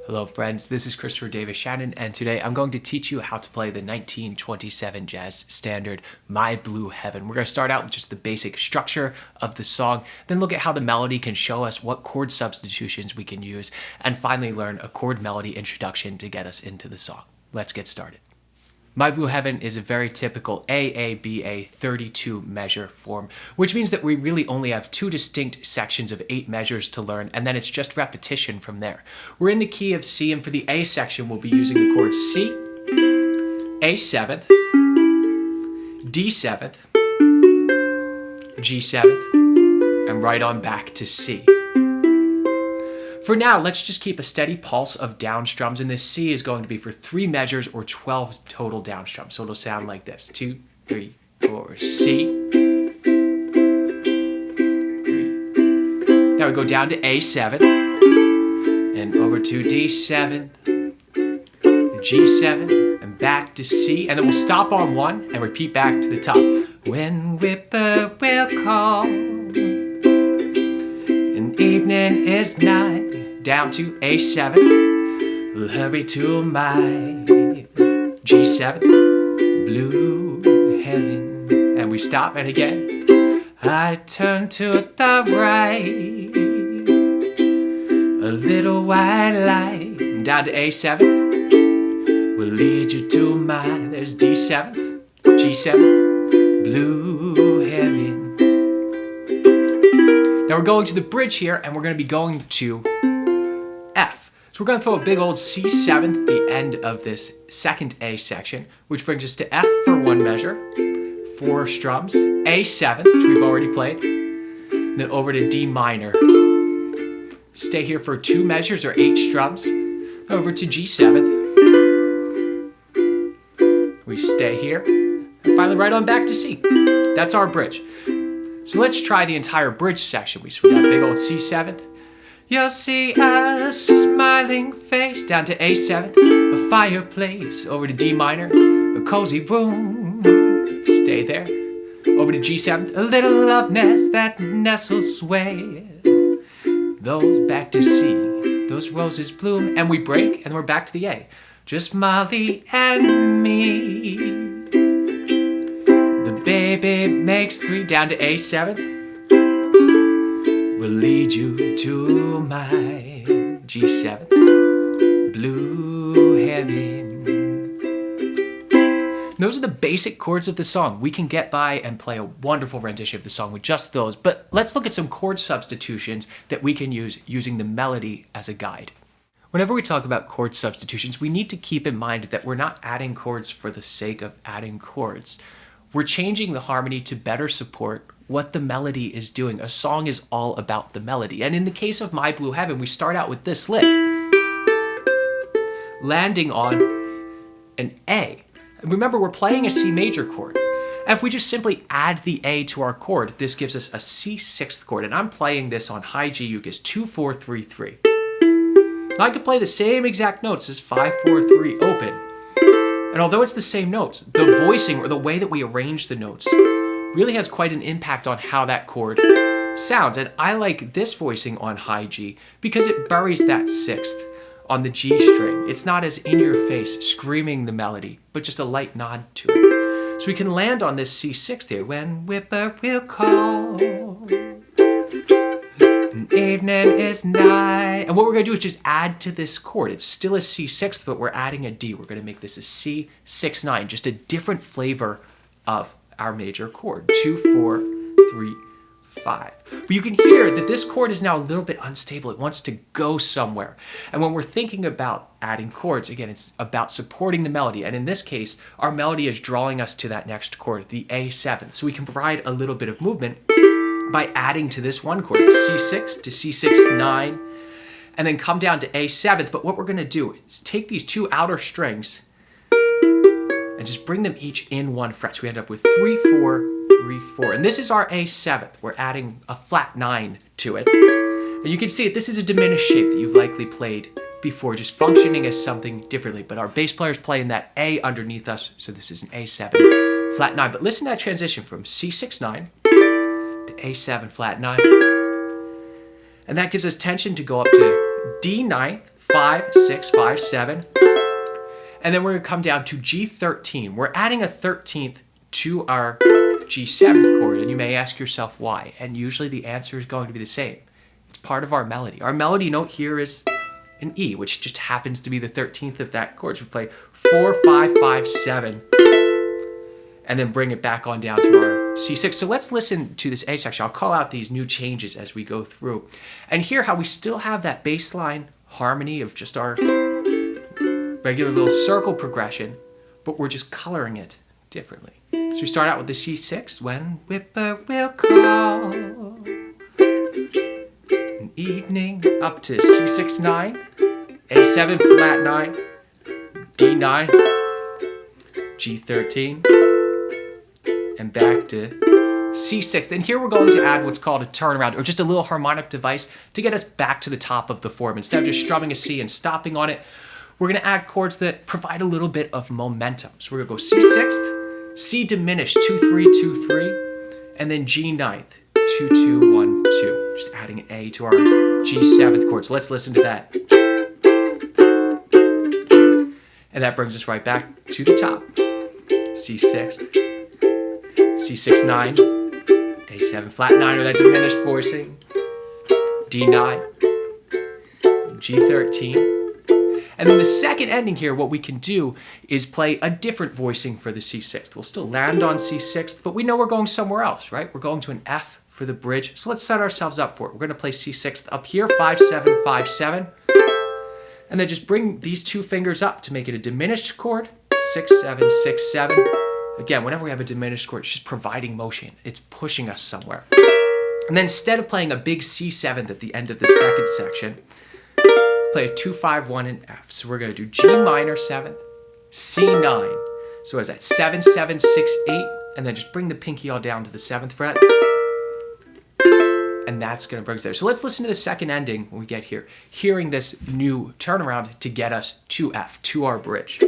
Hello friends, this is Christopher Davis-Shannon, and today I'm going to teach you how to play the 1927 jazz standard, My Blue Heaven. We're going to start out with just the basic structure of the song, then look at how the melody can show us what chord substitutions we can use, and finally learn a chord melody introduction to get us into the song. Let's get started. My Blue Heaven is a very typical AABA 32 measure form, which means that we really only have two distinct sections of 8 measures to learn, and then it's just repetition from there. We're in the key of C, and for the A section, we'll be using the chords C, A7th, D7th, G7th, and right on back to C. For now, let's just keep a steady pulse of down strums, and this C is going to be for 3 measures or 12 total down strums. So it'll sound like this: 2, 3, 4, C. 3. Now we go down to A7, and over to D7, G7, and back to C, and then we'll stop on 1 and repeat back to the top. When whippoorwill call, and evening is nigh, down to A7, we'll hurry to my G7, blue heaven, and we stop, and again, I turn to the right, a little white light, down to A7, will lead you to my, there's D7, G7, blue heaven. Now we're going to the bridge here, and we're going to be going to F. So we're going to throw a big old C7 at the end of this second A section, which brings us to F for 1 measure, 4 strums, A7, which we've already played, and then over to D minor. Stay here for 2 measures or 8 strums, over to G7. We stay here, and finally right on back to C. That's our bridge. So let's try the entire bridge section. We got a big old C7th. You'll see a smiling face, down to A7th, a fireplace, over to D minor, a cozy room, stay there, over to G7th, a little love nest that nestles where those back to C, those roses bloom, and we break, and we're back to the A. Just Molly and me, the baby makes 3, down to A7th, will lead you to my G7, blue heaven. Those are the basic chords of the song. We can get by and play a wonderful rendition of the song with just those, but let's look at some chord substitutions that we can use using the melody as a guide. Whenever we talk about chord substitutions, we need to keep in mind that we're not adding chords for the sake of adding chords. We're changing the harmony to better support what the melody is doing. A song is all about the melody. And in the case of My Blue Heaven, we start out with this lick, landing on an A. And remember, we're playing a C major chord. And if we just simply add the A to our chord, this gives us a C6th chord. And I'm playing this on high G Uke 2, 4, 3, 3. Now I could play the same exact notes as 5, 4, 3 open. And although it's the same notes, the voicing or the way that we arrange the notes really has quite an impact on how that chord sounds. And I like this voicing on high G because it buries that 6th on the G string. It's not as in your face screaming the melody, but just a light nod to it. So we can land on this C6th here. When whippoorwill call, and evening is nigh. And what we're going to do is just add to this chord. It's still a C6th, but we're adding a D. We're going to make this a C6-9, just a different flavor of our major chord, 2, 4, 3, 5. But you can hear that this chord is now a little bit unstable. It wants to go somewhere. And when we're thinking about adding chords, again, it's about supporting the melody. And in this case, our melody is drawing us to that next chord, the A7. So we can provide a little bit of movement by adding to this one chord, C6 to C6-9, and then come down to A7th. But what we're going to do is take these 2 outer strings and just bring them each in 1 fret. So we end up with 3, 4, 3, 4. And this is our A7th. We're adding a flat 9 to it. And you can see it, this is a diminished shape that you've likely played before, just functioning as something differently. But our bass player's playing that A underneath us, so this is an A7 flat 9. But listen to that transition from C6-9 to A7 flat 9. And that gives us tension to go up to D9th, 5, 6, 5, 7. And then we're going to come down to G13. We're adding a 13th to our G7th chord, and you may ask yourself why. And usually the answer is going to be the same. It's part of our melody. Our melody note here is an E, which just happens to be the 13th of that chord. So we play 4, 5, 5, 7, and then bring it back on down to our C6. So let's listen to this A section. I'll call out these new changes as we go through, and hear how we still have that bass line harmony of just our regular little circle progression, but we're just coloring it differently. So we start out with the C6. When whippoorwill call, an evening, up to C6 9, A7 flat 9, D9, G13, and back to C6. And here we're going to add what's called a turnaround, or just a little harmonic device to get us back to the top of the form. Instead of just strumming a C and stopping on it, we're going to add chords that provide a little bit of momentum. So we're going to go C6th, C diminished, 2, 3, 2, 3, and then G ninth, 2, 2, 1, 2. Just adding an A to our G7th chord. So let's listen to that. And that brings us right back to the top. C6th, C6 9, A7 flat 9, or that diminished voicing, D9, G13. And then the second ending here, what we can do is play a different voicing for the C6th. We'll still land on C6th, but we know we're going somewhere else, right? We're going to an F for the bridge. So let's set ourselves up for it. We're going to play C6th up here, 5, 7, 5, 7. And then just bring these two fingers up to make it a diminished chord, 6, 7, 6, 7. Again, whenever we have a diminished chord, it's just providing motion. It's pushing us somewhere. And then instead of playing a big C7th at the end of the second section, play a 2, 5, 1 in F. So we're going to do G minor 7th, C9. So as that 7, 7, 6, 8, and then just bring the pinky all down to the 7th fret. And that's going to bring us there. So let's listen to the second ending when we get here, hearing this new turnaround to get us to F, to our bridge.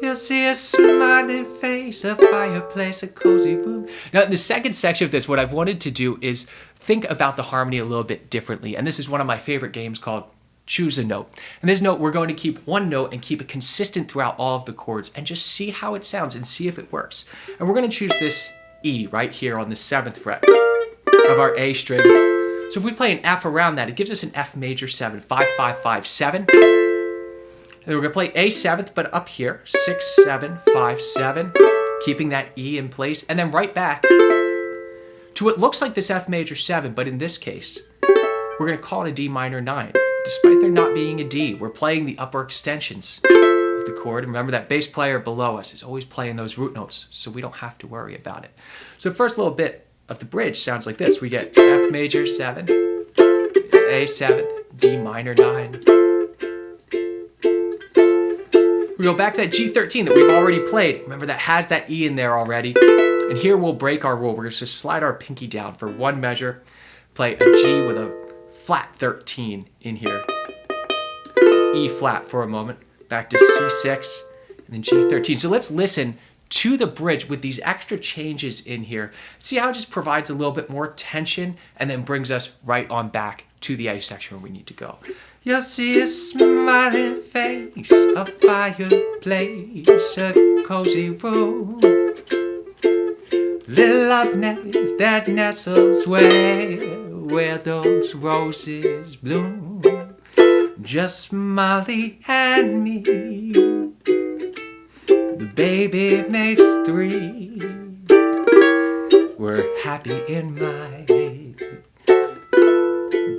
You'll see a smiling face, a fireplace, a cozy room. Now, in the second section of this, what I've wanted to do is think about the harmony a little bit differently. And this is one of my favorite games called Choose a Note. In this note, we're going to keep one note and keep it consistent throughout all of the chords and just see how it sounds and see if it works. And we're going to choose this E right here on the 7th fret of our A string. So if we play an F around that, it gives us an F major 7, 5, 5, 5, 7. And then we're going to play A 7th, but up here, 6, 7, 5, 7, keeping that E in place, and then right back to what looks like this F major 7, but in this case, we're going to call it a D minor 9. Despite there not being a D, we're playing the upper extensions of the chord. And remember that bass player below us is always playing those root notes, so we don't have to worry about it. So the first little bit of the bridge sounds like this. We get F major 7, A 7th, D minor 9. We go back to that G13 that we've already played. Remember, that has that E in there already. And here we'll break our rule. We're going to just slide our pinky down for one measure, play a G with a flat 13 in here, E flat for a moment, back to C6, and then G13. So let's listen to the bridge with these extra changes in here. See how it just provides a little bit more tension and then brings us right on back to the A section where we need to go. You'll see a smiling face, a fireplace, a cozy room, little love nest that nestles where those roses bloom. Just Molly and me, the baby makes 3. We're happy in my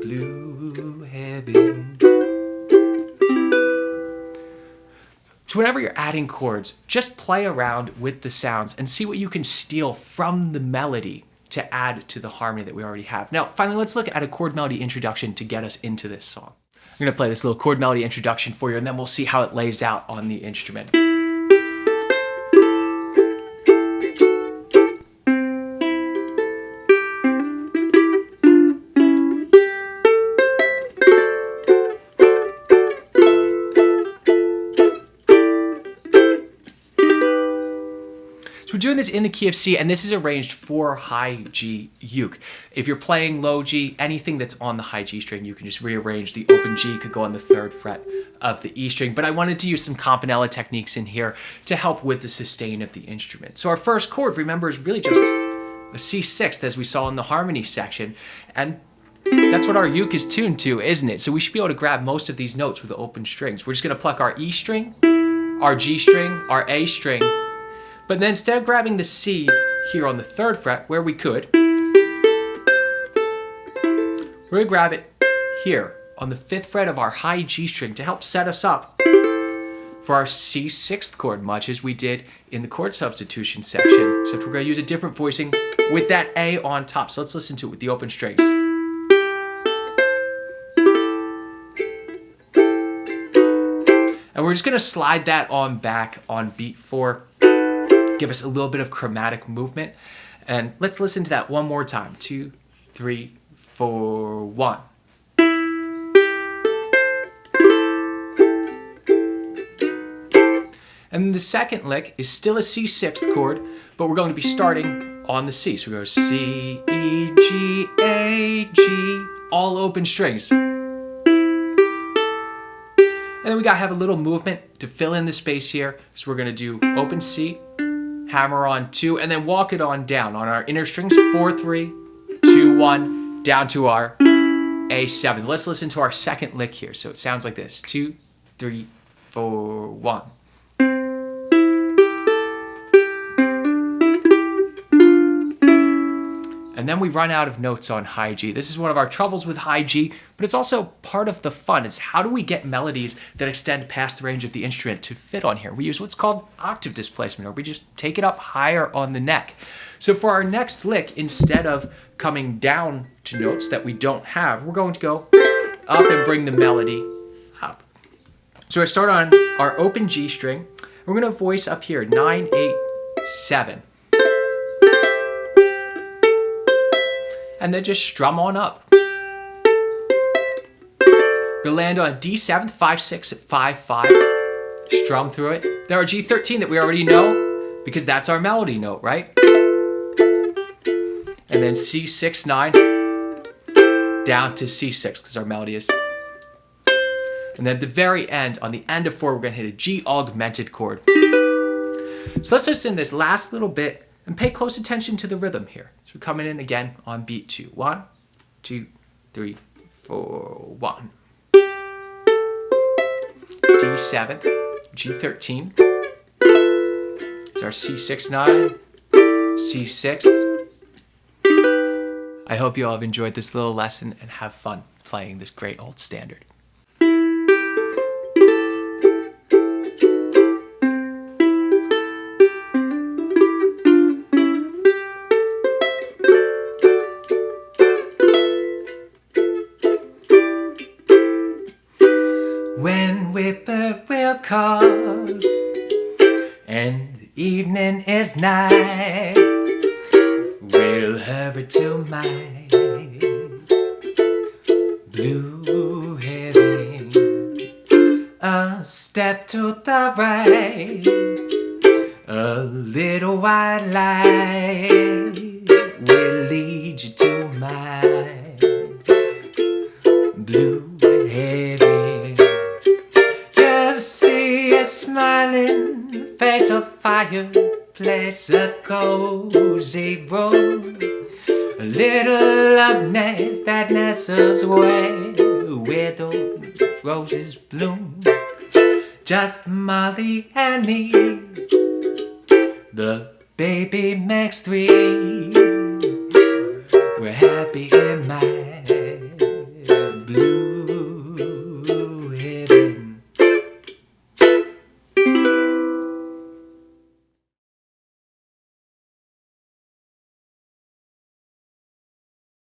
blue heaven. So whenever you're adding chords, just play around with the sounds and see what you can steal from the melody to add to the harmony that we already have. Now, finally, let's look at a chord melody introduction to get us into this song. I'm going to play this little chord melody introduction for you, and then we'll see how it lays out on the instrument. So we're doing this in the key of C, and this is arranged for high G uke. If you're playing low G, anything that's on the high G string, you can just rearrange. The open G could go on the 3rd fret of the E string, but I wanted to use some campanella techniques in here to help with the sustain of the instrument. So our first chord, remember, is really just a C6th, as we saw in the harmony section, and that's what our uke is tuned to, isn't it? So we should be able to grab most of these notes with the open strings. We're just going to pluck our E string, our G string, our A string, but then instead of grabbing the C here on the 3rd fret, where we could, we're going to grab it here on the 5th fret of our high G string to help set us up for our C6th chord, much as we did in the chord substitution section, except we're going to use a different voicing with that A on top. So let's listen to it with the open strings. And we're just going to slide that on back on beat 4, give us a little bit of chromatic movement. And let's listen to that one more time. 2, 3, 4, 1. And the second lick is still a C6th chord, but we're going to be starting on the C. So we go C, E, G, A, G, all open strings. And then we gotta have a little movement to fill in the space here. So we're gonna do open C, hammer on 2, and then walk it on down on our inner strings, 4, 3, 2, 1, down to our A7. Let's listen to our second lick here. So it sounds like this, 2, 3, 4, 1. And then we run out of notes on high G. This is one of our troubles with high G, but it's also part of the fun. It's how do we get melodies that extend past the range of the instrument to fit on here? We use what's called octave displacement, or we just take it up higher on the neck. So for our next lick, instead of coming down to notes that we don't have, we're going to go up and bring the melody up. So I start on our open G string. We're going to voice up here, 9, 8, 7. And then just strum on up. We'll land on D7, 5, 6 at 5, 5. Strum through it. Then our G13 that we already know, because that's our melody note, right? And then C6, 9, down to C6, because our melody is. And then at the very end, on the end of 4, we're going to hit a G augmented chord. So let's just in this last little bit and pay close attention to the rhythm here. So we're coming in again on beat 2. 1, 2, 3, 4, 1. D7, G13. It's our C6, 9, C6. I hope you all have enjoyed this little lesson and have fun playing this great old standard. When whippoorwill calls and the evening is nigh, we'll hurry to my blue heaven. A step to the right, a little white light will lead you to my blue heaven. See a smiling face, a fireplace, a cozy room, a little love nest that nestles where those roses bloom. Just Molly and me, the baby makes 3. We're happy